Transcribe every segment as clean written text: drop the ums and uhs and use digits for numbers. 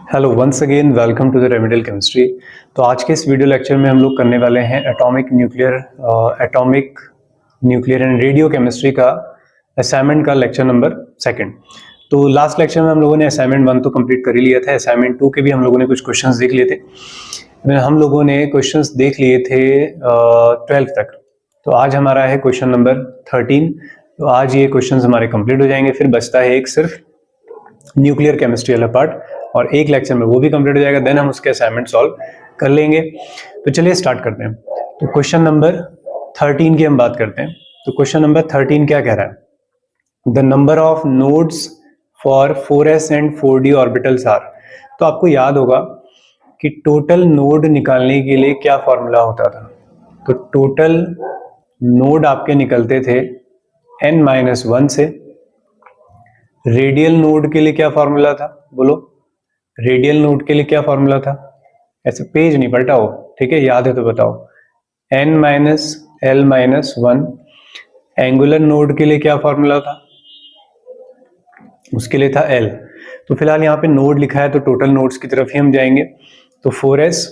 Hello once again welcome to the remedial chemistry. तो आज के इस वीडियो लेक्चर में हम लोग करने वाले हैं atomic nuclear and radio chemistry का असाइनमेंट का लेक्चर नंबर सेकंड। तो लास्ट लेक्चर में हम लोगों ने असाइनमेंट 1 तो कंप्लीट कर ही लिया था, असाइनमेंट 2 के भी हम लोगों ने कुछ क्वेश्चंस देख लिए थे। हम लोगों ने क्वेश्चंस देख लिए थे 12 तक। तो आज हमारा है क्वेश्चन नंबर 13। तो आज ये क्वेश्चंस हमारे कंप्लीट हो जाएंगे, फिर बचता है एक सिर्फ न्यूक्लियर केमिस्ट्री वाला पार्ट, और एक लेक्चर में वो भी कंप्लीट हो जाएगा, देन हम उसके असाइनमेंट सॉल्व कर लेंगे। तो चलिए स्टार्ट करते हैं। तो क्वेश्चन नंबर 13 की हम बात करते हैं। तो क्वेश्चन नंबर 13 क्या कह रहा है? The number of nodes for 4s and 4d orbitals are. तो आपको याद होगा कि टोटल नोड निकालने के लिए क्या फॉर्मूला होता था। तो टोटल नोड आपके निकलते थे n-1 से। रेडियल नोड के लिए क्या फॉर्मूला था, बोलो? रेडियल नोड के लिए क्या फॉर्मूला था? ऐसे पेज नहीं पलटाओ, ठीक है, याद है तो बताओ। n-l-1। एंगुलर नोड के लिए क्या फॉर्मूला था? उसके लिए था l। तो फिलहाल यहाँ पे नोड लिखा है तो टोटल नोड्स की तरफ ही हम जाएंगे। तो 4s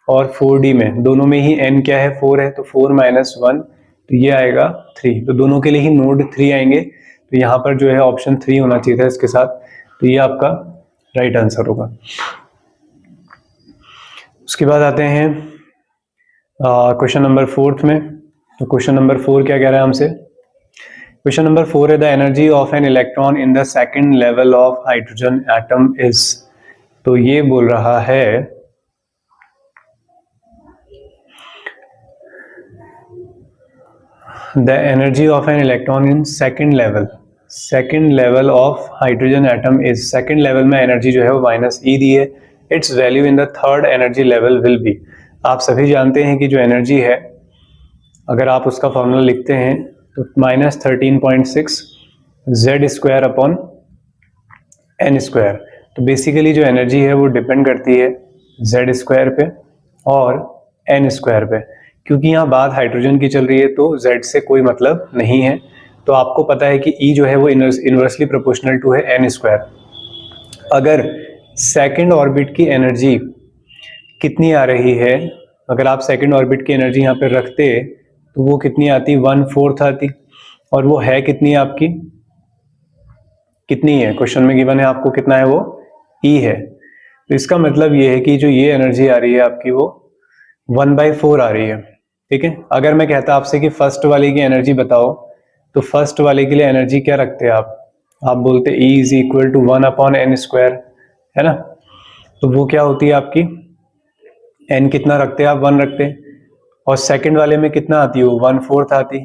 और 4d में दोनों में ही n क्या है, 4 है, तो 4-1, तो ये आएगा 3। तो दोनों के लिए ही नोड 3 आएंगे। तो यहाँ पर जो है ऑप्शन 3 होना चाहिए था इसके साथ। तो ये आपका राइट आंसर होगा। उसके बाद आते हैं क्वेश्चन नंबर 4 में। तो क्वेश्चन नंबर 4 क्या कह रहा है हमसे? क्वेश्चन नंबर 4 है the energy of an electron in the second level of hydrogen atom is. तो ये बोल रहा है the energy of an electron in second level of hydrogen atom is. Second level में एनर्जी जो है वो -E दी है। It's value in the third energy level will be. आप सभी जानते हैं कि जो एनर्जी है, अगर आप उसका फॉर्मूला लिखते हैं तो -13.6 Z² n²। तो बेसिकली जो एनर्जी है वो डिपेंड करती है Z² पे और n² पे। क्योंकि यहाँ बात हाइड्रोजन की चल रही है तो Z से कोई मतलब नहीं है। तो आपको पता है कि E जो है वो इनवर्सली प्रोपोर्शनल टू है n²। अगर सेकंड ऑर्बिट की एनर्जी कितनी आ रही है, अगर आप सेकंड ऑर्बिट की एनर्जी यहाँ पे रखते तो वो कितनी आती? 1/4 आती। और वो है कितनी आपकी? कितनी है क्वेश्चन में गिवन है आपको, कितना है वो? E है। तो इसका मतलब ये है कि जो ये एनर्जी आ रही है आपकी वो 1/4 आ रही है, ठीक है। अगर मैं कहता आपसे कि फर्स्ट वाले की एनर्जी बताओ, तो फर्स्ट वाले के लिए एनर्जी क्या रखते हैं आप बोलते E = 1/n², है ना। तो वो क्या होती है आपकी? n कितना रखते हैं आप? 1 रखते हैं। और सेकंड वाले में कितना आती है? 1/4 आती।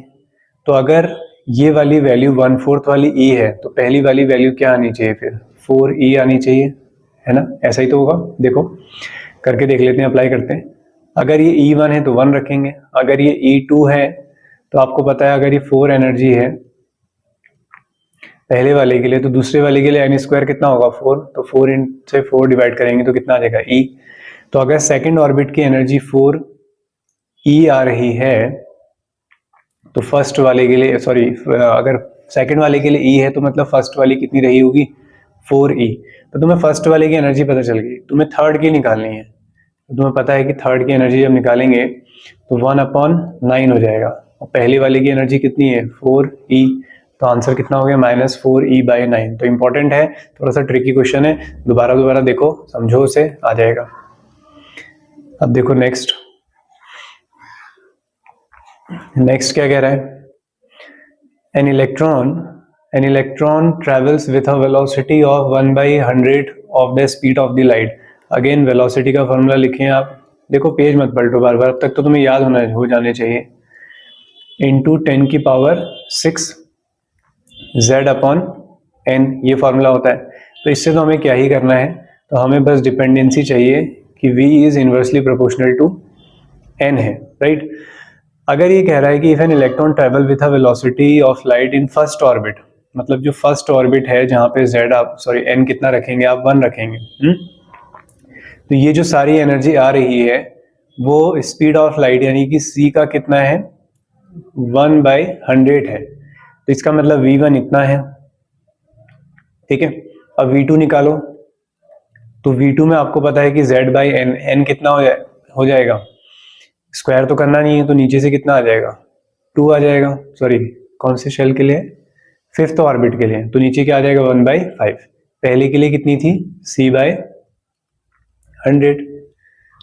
तो अगर ये वाली वैल्यू 1/4 वाली E है तो पहली वाली वैल्यू क्या आनी चाहिए? फिर 4E आनी चाहिए, है ना। ऐसा ही तो होगा। देखो करके देख लेते हैं, अप्लाई करते हैं। अगर ये E1 है तो 1 रखेंगे, अगर ये E2 है तो आपको पता है अगर ये 4 एनर्जी है पहले वाले के लिए तो दूसरे वाले के लिए n² कितना होगा? 4। तो 4 से 4 डिवाइड करेंगे तो कितना आ जाएगा? E। तो अगर सेकंड ऑर्बिट की एनर्जी 4E आ रही है तो फर्स्ट वाले के लिए अगर सेकंड वाले के लिए E है तो मतलब फर्स्ट वाली कितनी रही होगी? 4E। तो तुम्हें फर्स्ट वाले की एनर्जी पता चल गई, तुम्हें थर्ड की निकालनी है। तो तुम्हें पता है कि थर्ड की एनर्जी जब निकालेंगे तो 1/9 हो जाएगा। और पहली वाले की एनर्जी कितनी है? 4E। तो आंसर कितना हो गया? -4E/9। तो इंपॉर्टेंट है, थोड़ा सा ट्रिकी क्वेश्चन है, दोबारा देखो, समझो, उसे आ जाएगा। अब देखो नेक्स्ट क्या कह रहा है? An electron travels with a velocity of 1/100 of the speed of the light. Again velocity का फॉर्मूला लिखें आप। देखो पेज मत पलटो बार बार, अब तक तो तुम्हें याद हो जाने चाहिए। इंटू 10⁶ Z/n, ये फॉर्मूला होता है। तो इससे तो हमें क्या ही करना है, तो हमें बस डिपेंडेंसी चाहिए कि V is inversely proportional to n है, राइट। अगर ये कह रहा है कि if an electron travel with a velocity of light in first orbit, मतलब जो फर्स्ट ऑर्बिट है जहां पे n कितना रखेंगे आप? 1 रखेंगे। तो ये जो सारी एनर्जी आ रही है वो स्पीड ऑफ लाइट यानी कि c का कितना है? 1/100 है। तो इसका मतलब V1 इतना है, ठीक है। अब V2 निकालो। तो V2 में आपको पता है कि Z बाई एन, एन कितना हो जाएगा, स्क्वायर तो करना नहीं है, तो नीचे से कितना आ जाएगा, 2 आ जाएगा। सॉरी, कौन से शेल के लिए, 5th ऑर्बिट के लिए, तो नीचे क्या आ जाएगा 1/5। पहले के लिए कितनी थी, C बाय 100,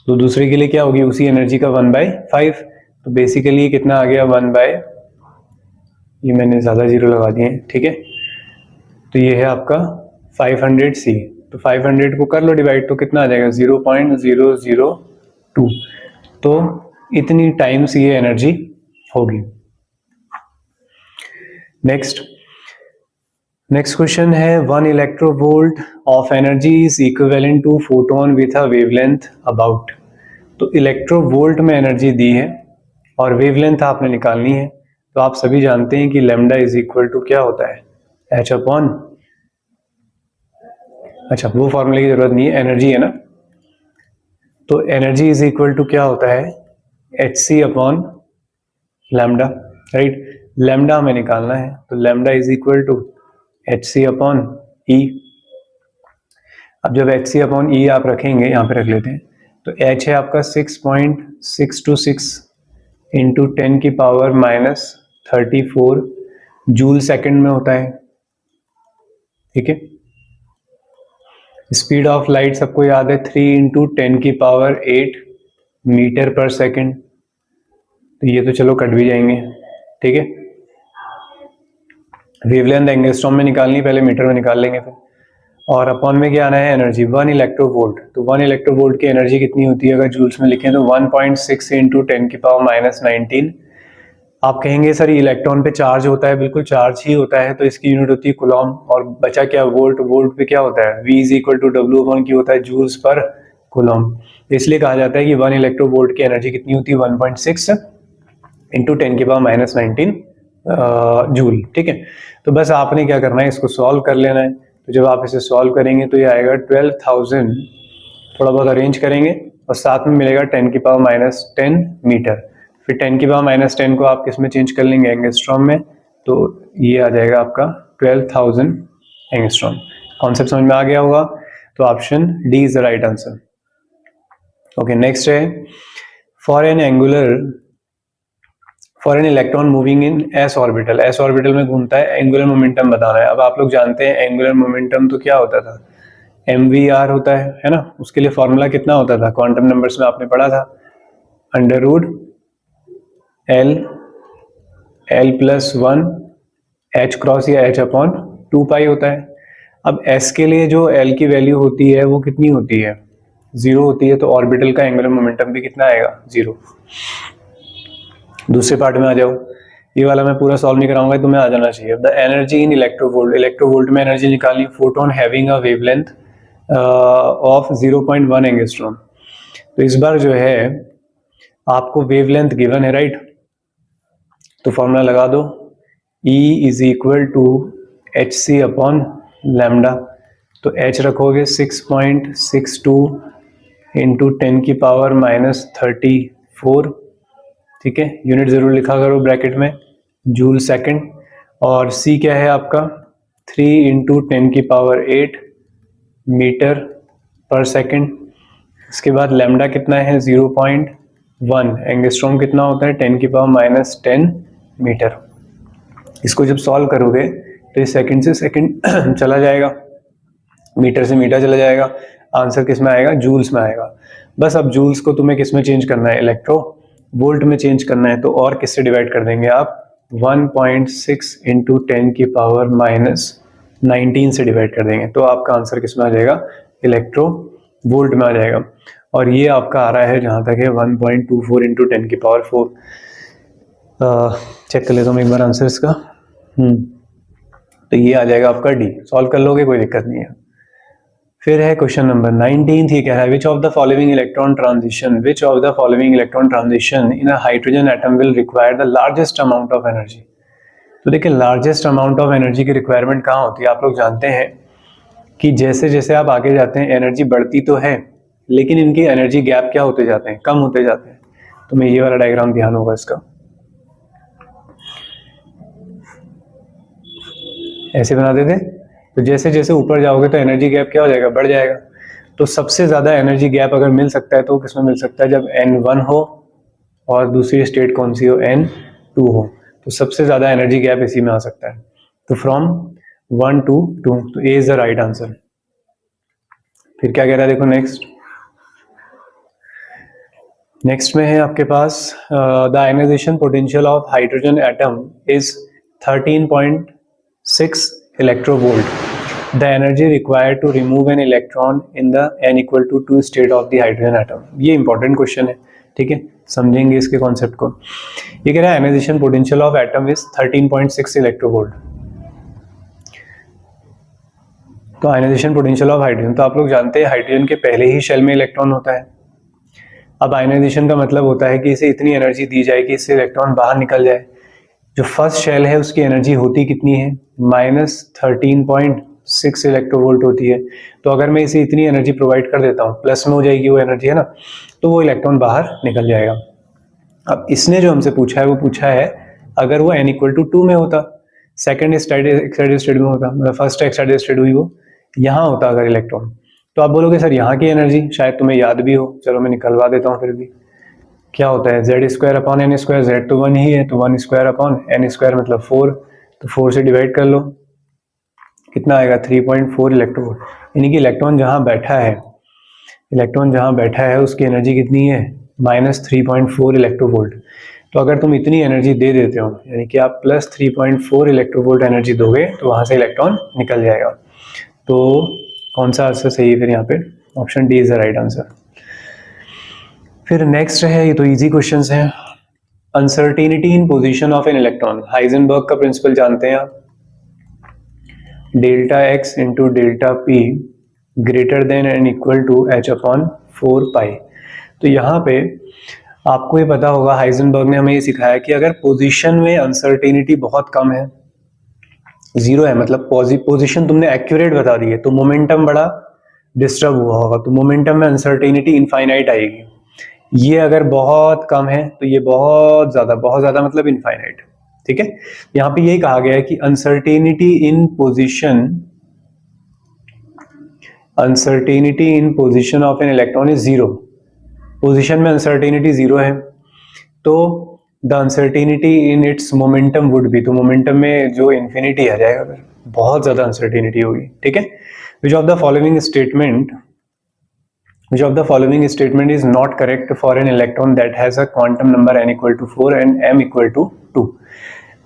तो दूसरे के लिए क्या होगी, उसी एनर्जी का 1/5, तो बेसिकली कितना आ गया 1/, ये मैंने ज़्यादा जीरो लगा दिए हैं, ठीक है। तो ये है आपका 500C, तो 500 को कर लो डिवाइड, तो कितना आ जाएगा 0.002, तो इतनी टाइम्स ये एनर्जी होगी। नेक्स्ट क्वेश्चन है 1 electronvolt of energy is equivalent to photon with a wavelength about. तो इलेक्ट्रोवोल्ट में एनर्जी दी है और वेवलेंथ आपने निकालनी है, तो आप सभी जानते हैं कि लैम्डा इज इक्वल टू क्या होता है, h अपॉन, अच्छा वो फॉर्मूले की जरूरत नहीं है, एनर्जी है ना, तो एनर्जी इज इक्वल टू क्या होता है, hc upon lambda, right. Lambda हमें निकालना है, तो lambda is equal to hc upon E. अब जब hc अपॉन ई आप रखेंगे, यहाँ पे रख लेते हैं, तो h है आपका 6.626 इंटू 10 की पावर माइनस 34 जूल सेकंड में होता है, ठीक है। स्पीड ऑफ लाइट सबको याद है 3 इंटू 10 की पावर 8 मीटर पर सेकंड, तो ये तो चलो कट भी जाएंगे, ठीक है। वेवलेंथ एंगस्ट्रॉम में निकालनी, पहले मीटर में निकाल लेंगे फिर, और अपॉन में क्या आना है एनर्जी 1 इलेक्ट्रोवोल्ट, तो 1 इलेक्ट्रोवोल्ट की एनर्जी कितनी होती है, अगर जूल्स में लिखें तो 1.6 इंटू 10 की पावर माइनस 19। आप कहेंगे सर इलेक्ट्रॉन पे चार्ज होता है, बिल्कुल चार्ज ही होता है, तो इसकी यूनिट होती है कूलॉम, और बचा क्या वोल्ट, वोल्ट पे क्या होता है V is equal to W upon Q होता है जूल्स पर कूलॉम, इसलिए कहा जाता है कि 1 इलेक्ट्रोवोल्ट की एनर्जी कितनी होती है 1.6 इंटू 10 की पावर माइनस 19 जूल, ठीक है। तो बस आपने क्या करना है, इसको सॉल्व कर लेना है, तो जब आप इसे सॉल्व करेंगे तो ये आएगा 12,000, थोड़ा बहुत अरेंज करेंगे और साथ में मिलेगा 10 की पावर माइनस 10 मीटर, फिर 10 की पावर माइनस 10 को आप किस में चेंज कर लेंगे, एंगस्ट्रॉम में, तो ये आ जाएगा आपका 12,000 एंगस्ट्रॉम। कॉन्सेप्ट समझ में आ गया होगा, तो option D is the right answer. Okay, next है for an electron moving in S orbital, S orbital में घूमता है, एंगुलर मोमेंटम बताना है। अब आप लोग जानते हैं एंगुलर मोमेंटम तो क्या होता था, mvr होता है ना, उसके लिए फॉर्मूला कितना होता था, क्वांटम नंबर्स में आपने पढ़ा था, under root l plus 1 h cross या h अपॉन 2 पाई होता है। अब s के लिए जो l की वैल्यू होती है वो कितनी होती है, 0 होती है, तो ऑर्बिटल का एंगुलर मोमेंटम भी कितना आएगा, 0। दूसरे पार्ट में आ जाओ, ये वाला मैं पूरा सॉल्व नहीं कराऊंगा, तुम्हें आ जाना चाहिए। The energy in electronvolt, electronvolt में एनर्जी निकालनी, photon having a wavelength of 0.1 angstrom. तो इस बार जो है आपको वेवलेंथ गिवन है, राइट, तो फॉर्मूला लगा दो, E is equal to h c upon lambda, तो H रखोगे 6.62 इंटू 10 की पावर माइनस 34, ठीक है, यूनिट जरूर लिखा करो ब्रैकेट में, जूल सेकंड, और C क्या है आपका 3 इंटू 10 की पावर 8 मीटर पर सेकंड। इसके बाद लैम्डा कितना है 0.1, एंगस्ट्रॉम कितना होता है 10 की पावर माइनस 10 मीटर। इसको जब सॉल्व करोगे तो ये सेकंड से सेकंड चला जाएगा, मीटर से मीटर चला जाएगा, आंसर किस में आएगा, जूल्स में आएगा। बस अब जूल्स को तुम्हें किस में चेंज करना है, इलेक्ट्रो वोल्ट में चेंज करना है, तो और किससे डिवाइड कर देंगे आप, 1.6 इंटू 10 की पावर माइनस 19 से डिवाइड कर देंगे, तो आपका आंसर किस में आ जाएगा, इलेक्ट्रो वोल्ट में आ जाएगा। और ये आपका आ रहा है जहाँ तक है 1.24 इंटू 10 की पावर 4। चेक कर लेता हूँ एक बार आंसर इसका, तो ये आ जाएगा आपका डी, सॉल्व कर लोगे कोई दिक्कत नहीं है। फिर है क्वेश्चन नंबर 19, ये कह रहा है which of the following electron transition in a hydrogen atom will require the largest amount of energy. तो देखिए लार्जेस्ट अमाउंट ऑफ एनर्जी की रिक्वायरमेंट कहाँ होती है, आप लोग जानते हैं कि जैसे जैसे आप आगे जाते हैं एनर्जी बढ़ती तो है, लेकिन इनकी एनर्जी गैप क्या होते जाते हैं, कम होते जाते हैं। तो मैं ये वाला डायग्राम ध्यान होगा इसका, ऐसे बना देते, तो जैसे जैसे ऊपर जाओगे तो एनर्जी गैप क्या हो जाएगा, बढ़ जाएगा। तो सबसे ज़्यादा एनर्जी गैप अगर मिल सकता है तो किसमें मिल सकता है, जब n1 हो और दूसरी स्टेट कौन सी हो, n2 हो, तो सबसे ज़्यादा एनर्जी गैप इसी में आ सकता है। तो फ्रॉम 1 to 2, तो ए इज द राइट आंसर। फिर क्या कह रहा है देखो नेक्स्ट में है आपके पास the ionisation potential of hydrogen atom is 13.6 electrovolt. The energy required to remove an electron in the n=2 state of the hydrogen atom. ये इंपॉर्टेंट क्वेश्चन है, ठीक है, समझेंगे इसके कॉन्सेप्ट को। ये कह रहा है ionization potential of atom is 13.6 electronvolt. तो आयनाइजेशन पोटेंशियल ऑफ हाइड्रोजन, तो आप लोग जानते हैं हाइड्रोजन के पहले ही शेल में इलेक्ट्रॉन होता है। अब आयनाइजेशन का मतलब होता है कि इसे इतनी एनर्जी दी जाए कि इससे इलेक्ट्रॉन बाहर निकल जाए। जो फर्स्ट शेल है उसकी एनर्जी होती कितनी है, -13.6 इलेक्ट्रोवोल्ट होती है। तो अगर मैं इसे इतनी एनर्जी प्रोवाइड कर देता हूँ, प्लस में हो जाएगी वो एनर्जी, है ना, तो वो इलेक्ट्रॉन बाहर निकल जाएगा। अब इसने जो हमसे पूछा है वो पूछा है अगर वो n=2 में होता, सेकेंड एक्साइटेड स्टेट में होता, मतलब फर्स्ट एक्साइटेड स्टेट हुई वो यहाँ होता अगर इलेक्ट्रॉन, तो आप बोलोगे सर यहाँ की एनर्जी शायद तुम्हें याद भी हो, चलो मैं निकलवा देता हूँ। फिर भी क्या होता है, z² z तो 1 ही है, तो 1² मतलब 4, तो 4 से डिवाइड कर लो, कितना आएगा 3.4 इलेक्ट्रोवोल्ट। यानी कि इलेक्ट्रॉन जहाँ बैठा है उसकी एनर्जी कितनी है, -3.4 इलेक्ट्रोवोल्ट। तो अगर तुम इतनी एनर्जी दे देते हो, यानी कि आप +3.4 इलेक्ट्रोवोल्ट एनर्जी दोगे, तो वहां से इलेक्ट्रॉन निकल जाएगा। तो कौन सा आंसर सही है फिर यहाँ पे, option D is the right answer. फिर नेक्स्ट है, ये तो इजी क्वेश्चंस हैं। Uncertainty in position of an electron, Heisenberg का प्रिंसिपल जानते हैं आप, ΔX into ΔP greater than and equal to h/4π। तो यहाँ पे आपको ये पता होगा, हाइजेनबर्ग ने हमें ये सिखाया कि अगर पोजीशन में अनसर्टेनिटी बहुत कम है, 0 है, मतलब पोजीशन तुमने एक्यूरेट बता दी है, तो मोमेंटम बड़ा डिस्टर्ब हुआ होगा, तो मोमेंटम में अनसर्टेनिटी इनफाइनाइट आएगी। ये अगर बहुत कम है तो ये बहुत ज्यादा मतलब इनफाइनाइट, ठीक है। यहाँ पे यही कहा गया है कि uncertainty in position of an electron is 0। Position में अनसर्टेनिटी 0 है, तो the uncertainty in its momentum would be, तो मोमेंटम में जो इन्फिनिटी आ जाएगा, अगर बहुत ज्यादा अनसर्टेनिटी होगी, ठीक है। Which of the following statement is not correct for an electron that has a quantum number n=4 and m=2।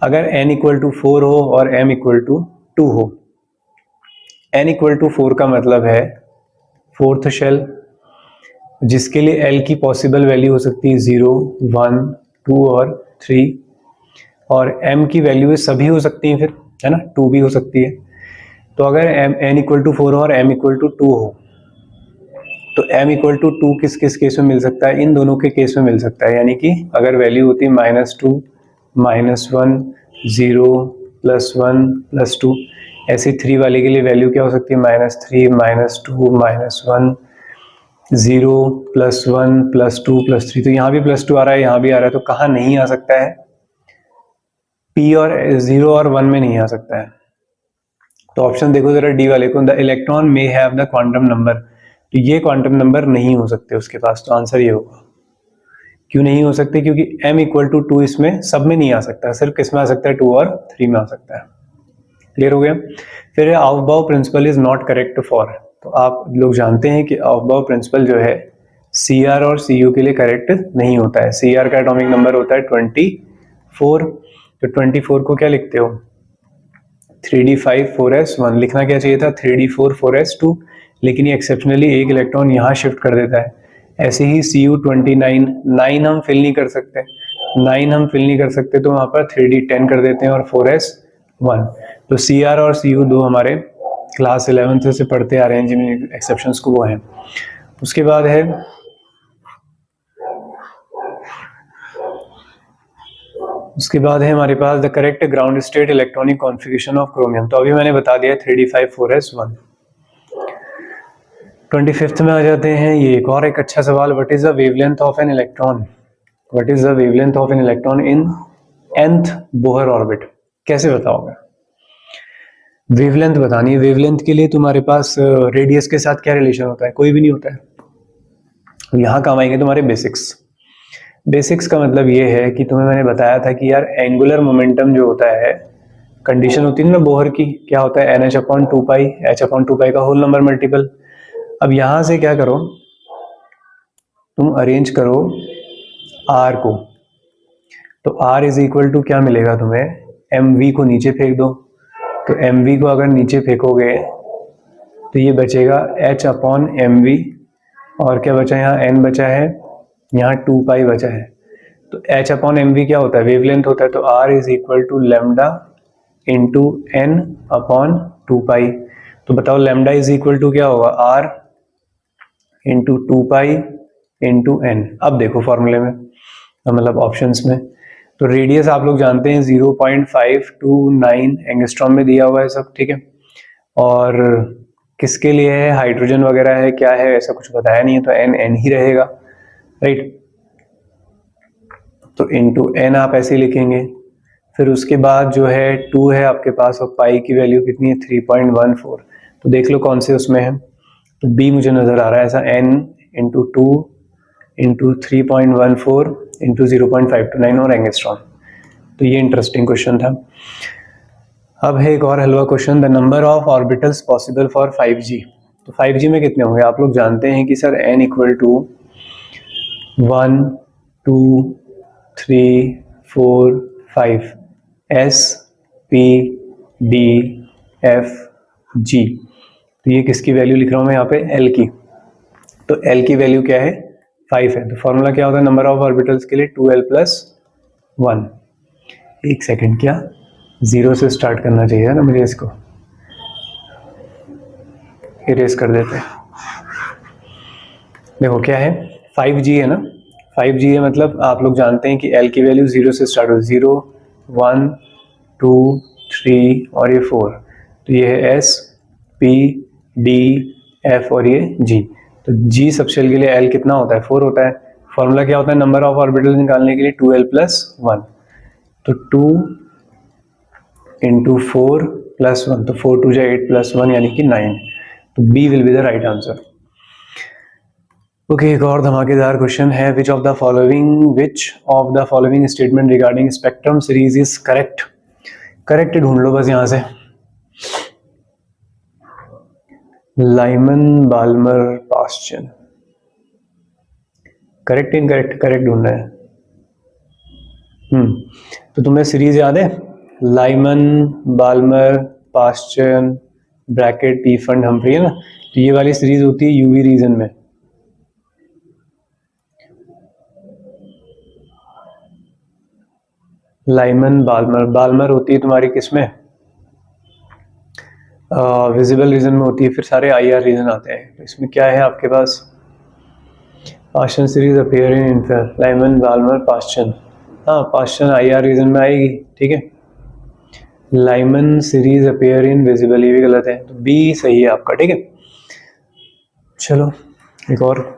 अगर n=4 हो और m=2 हो, n=4 का मतलब है फोर्थ शेल, जिसके लिए L की पॉसिबल वैल्यू हो सकती है 0, 1, 2 और 3, और M की वैल्यू सभी हो सकती हैं फिर, है ना, 2 भी हो सकती है। तो अगर n=4 और m=2 हो, तो m=2 किस किस केस में मिल सकता है, इन दोनों के केस में मिल सकता है। यानी कि अगर वैल्यू होती है -2, -1, 0, +1, +2, ऐसे 3 वाले के लिए वैल्यू क्या हो सकती है, -3, -2, -1, 0, +1, +2, +3। तो यहाँ भी +2 आ रहा है, यहाँ भी आ रहा है, तो कहाँ नहीं आ सकता है, P और 0 और 1 में नहीं आ सकता है। तो ऑप्शन देखो जरा डी वाले को, the electron may have the quantum number, तो ये क्वांटम नंबर नहीं हो सकते उसके पास, तो आंसर ये होगा। क्यों नहीं हो सकते, क्योंकि m=2 इसमें सब में नहीं आ सकता, सिर्फ किस में आ सकता है, 2 और 3 में आ सकता है। क्लियर हो गया। फिर above principle is not correct for, तो आप लोग जानते हैं कि अबाव प्रिंसिपल जो है Cr और Cu के लिए करेक्ट नहीं होता है। Cr का एटॉमिक नंबर होता है 24, तो 24 को क्या लिखते हो, 3d5 4s1, लिखना क्या चाहिए था 3d4 4s2, लेकिन ये एक्सेप्शनली एक इलेक्ट्रॉन यहाँ शिफ्ट कर देता है। ऐसे ही Cu29, 9 हम फिल नहीं कर सकते, तो वहां पर 3d10 कर देते हैं और 4s1। तो Cr और Cu दो हमारे क्लास 11th से पढ़ते आ रहे हैं, जिन एक्सेप्शंस को वो हैं। उसके बाद है हमारे पास the correct ground state electronic configuration of chromium, तो अभी मैंने बता दिया 3d5 4s1। 25th में आ जाते हैं, ये एक और एक अच्छा सवाल, what is the wavelength of an electron in nth Bohr orbit, कैसे बताओगे। वेवलेंथ बतानी है। वेवलेंथ के लिए तुम्हारे पास रेडियस के साथ क्या रिलेशन होता है? कोई भी नहीं होता है। यहाँ काम आएंगे तुम्हारे बेसिक्स। बेसिक्स का मतलब ये है कि तुम्हें मैंने बताया था कि यार एंगुलर मोमेंटम जो होता है, कंडीशन होती है ना बोहर की, क्या होता है NH/2 पाई, H/2 पाई का होल नंबर मल्टीपल। अब यहां से क्या करो, तुम अरेंज करो R को, तो R इज इक्वल टू क्या मिलेगा तुम्हें, mv को नीचे फेंक दो, तो mv को अगर नीचे फेंकोगे तो ये बचेगा H/mv, और क्या बचा यहाँ, n बचा है, यहाँ 2 पाई बचा है। तो H/mv क्या होता है, वेवलेंथ होता है, तो R is equal to lambda into n/2 pi. तो बताओ लैम्डा इज इक्वल टू क्या होगा, R into 2 pi into n। अब देखो फॉर्मूले में, मतलब ऑप्शंस में, तो रेडियस आप लोग जानते हैं 0.529 एंगस्ट्रॉम में दिया हुआ है सब, ठीक है। और किसके लिए है, हाइड्रोजन वगैरह है, क्या है, ऐसा कुछ बताया नहीं है, तो n ही रहेगा, राइट। तो इंटू n आप ऐसे लिखेंगे। फिर उसके बाद जो है 2 है आपके पास, और पाई की वैल्यू कितनी है, 3.14। तो देख लो कौन से उसमें है, तो b मुझे नजर आ रहा है ऐसा, n इंटू 2 इंटू 3.14 इंटू 0.529 और एंगस्ट्रॉम। तो ये इंटरेस्टिंग क्वेश्चन था। अब है एक और हलवा question, the number of orbitals possible for 5G। तो 5G में कितने होंगे, आप लोग जानते हैं कि sir n equal to 1 2 3 4 5 S P D F G। तो ये किसकी वैल्यू लिख रहा हूं मैं यहाँ पे, L की। तो L की वैल्यू क्या है, 5 है। तो फॉर्मूला क्या होता है नंबर ऑफ ऑर्बिटल्स के लिए, 2l+1। एक सेकेंड, क्या 0 से स्टार्ट करना चाहिए ना मुझे, इसको इरेज कर देते हैं। देखो क्या है, 5G है ना, 5G है, मतलब आप लोग जानते हैं कि L की वैल्यू 0 से स्टार्ट हो, 0 1 2 3 और ये 4। तो ये है S P D F और ये G। तो G सबशेल के लिए L कितना होता है, 4 होता है। फॉर्मूला क्या होता है नंबर ऑफ ऑर्बिटल निकालने के लिए, 2l+1। तो 2 इंटू 4+1, तो 4 2 8 +1 यानी कि 9। तो B will be the right answer. Okay, एक और धमाकेदार क्वेश्चन है, which of the following statement regarding spectrum series is correct. Correct ढूंढ लो बस यहां से, Lyman Balmer Paschen, correct incorrect, correct ढूंढना है। तो तुम्हें सीरीज याद है, Lyman Balmer Paschen Brackett Pfund Humphrey, है ना। तो ये वाली सीरीज होती है यूवी रीजन में। लाइमन बाल्मर, बाल्मर होती है तुम्हारी किसमें, विजिबल रीजन में होती है, फिर सारे IR रीजन आते हैं। इसमें क्या है आपके पास, Paschen series appear in infrared, Lyman Balmer Paschen, हाँ पास्चन IR रीजन में आएगी, ठीक है। Lyman series appear in visible, ये भी गलत है, तो B सही है आपका, ठीक है। चलो एक और,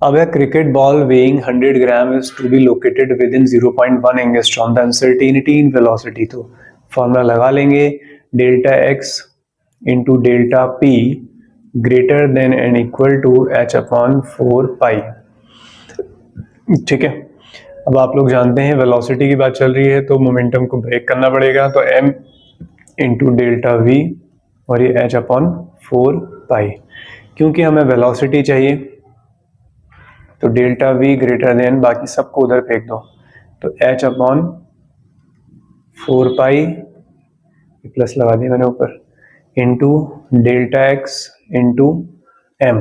अब a cricket ball weighing 100 gram is to be located within 0.1 angstrom, the uncertainty in velocity। तो फॉर्मूला लगा लेंगे, delta x into delta p greater than and equal to H/4 pi, ठीक है। अब आप लोग जानते हैं वेलोसिटी की बात चल रही है, तो मोमेंटम को ब्रेक करना पड़ेगा, तो m इंटू डेल्टा v और ये H/4 पाई। क्योंकि हमें वेलोसिटी चाहिए, तो डेल्टा v ग्रेटर देन, बाकी सबको उधर फेंक दो, तो H/4 पाई प्लस लगा दिया मैंने ऊपर, into delta x into m।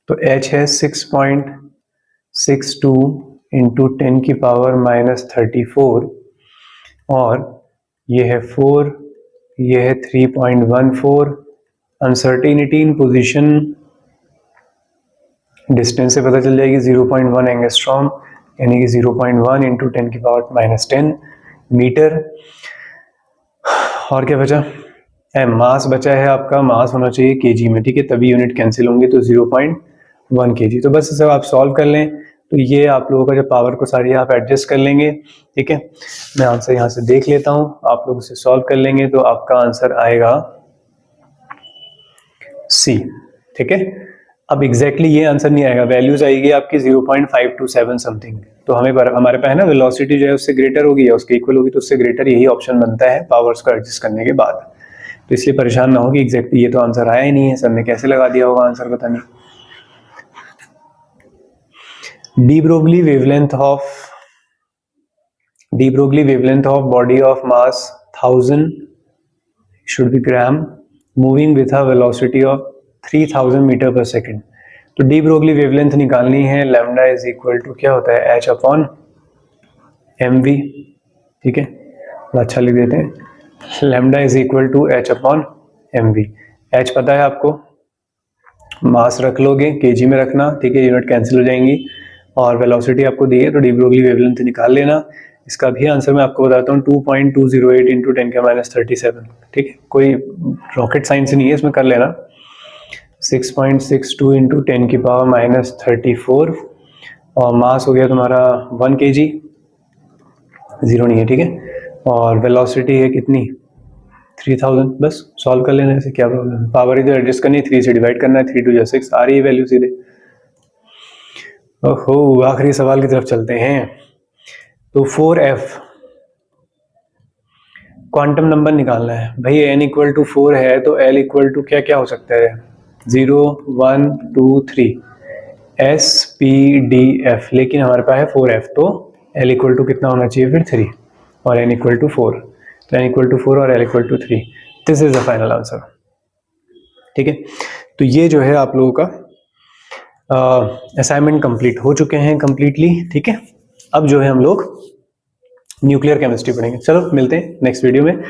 तो h है 6.62 इंटू 10 की पावर -34, और ये है 4, ये है 3.14। अनसर्टेनिटी इन पोजीशन डिस्टेंस से पता चल जाएगी, 0.1 एंगस्ट्रॉम यानी कि 0.1 इंटू 10 की पावर -10 मीटर। और क्या बचा, एम, मास बचा है आपका, मास होना चाहिए केजी में, ठीक है, तभी यूनिट कैंसिल होंगे, तो 0.1 kg। तो बस सब आप सॉल्व कर लें तो ये आप लोगों का जो पावर को सारी आप एडजस्ट कर लेंगे, ठीक है। मैं आंसर यहाँ से देख लेता हूँ, आप लोग उसे सॉल्व कर लेंगे तो आपका आंसर आएगा सी, ठीक है। अब एग्जैक्टली ये आंसर नहीं आएगा, वैल्यूज आएगी आपकी 0.527 समथिंग। तो हमारे पास है ना वेलोसिटी जो है उससे ग्रेटर होगी या उसके इक्वल होगी, तो उससे ग्रेटर यही ऑप्शन बनता है पावर्स को एडजस्ट करने के बाद। तो इसलिए परेशान ना हो कि एग्जैक्टली ये तो आंसर आया ही नहीं है, सर ने कैसे लगा दिया होगा आंसर, पता नहीं। de Broglie wavelength of body of mass 1000 should be gram moving with a velocity of 3000 metre पर सेकेंड। तो डी ब्रोगली वेवलेंथ निकालनी है, लैम्डा इज इक्वल टू क्या होता है, एच अपॉन एम वी, ठीक है। अच्छा लिख देते हैं, lambda is equal to h upon m v. H पता है आपको, मास रख लोगे केजी में रखना, ठीक है, यूनिट कैंसिल हो जाएंगी, और वेलोसिटी आपको दी है तो डी ब्रोगली वेवलेंथ निकाल लेना। इसका भी आंसर मैं आपको बताता हूँ 2.208 इंटू 10⁻37, ठीक है, कोई रॉकेट साइंस नहीं है, इसमें कर लेना। 6.62 इंटू 10⁻34 और मास हो गया तुम्हारा 1 kg, जीरो नहीं है, ठीक है, और वेलोसिटी है कितनी 3000। बस सॉल्व कर लेना, इसे क्या प्रॉब्लम है, पावर इधर एडजस्ट करनी है, 3 से डिवाइड करना है, 3 2 6 आ रही है वैल्यू सीधे। ओहो, आखिरी सवाल की तरफ चलते हैं। तो 4f क्वांटम नंबर निकालना है भाई, n इक्वल टू 4 है तो l इक्वल टू क्या क्या हो सकता है, 0 1 2 3 s p d f, लेकिन हमारे पास है 4f, तो l इक्वल टू कितना होना चाहिए फिर 3 और n इक्वल टू 4, तो n इक्वल टू 4 और l equal to 3। This is the final answer, ठीक है। तो ये जो है आप लोगों का असाइनमेंट कंप्लीट हो चुके हैं कंप्लीटली, ठीक है। अब जो है हम लोग न्यूक्लियर केमिस्ट्री पढ़ेंगे। चलो मिलते हैं नेक्स्ट वीडियो में।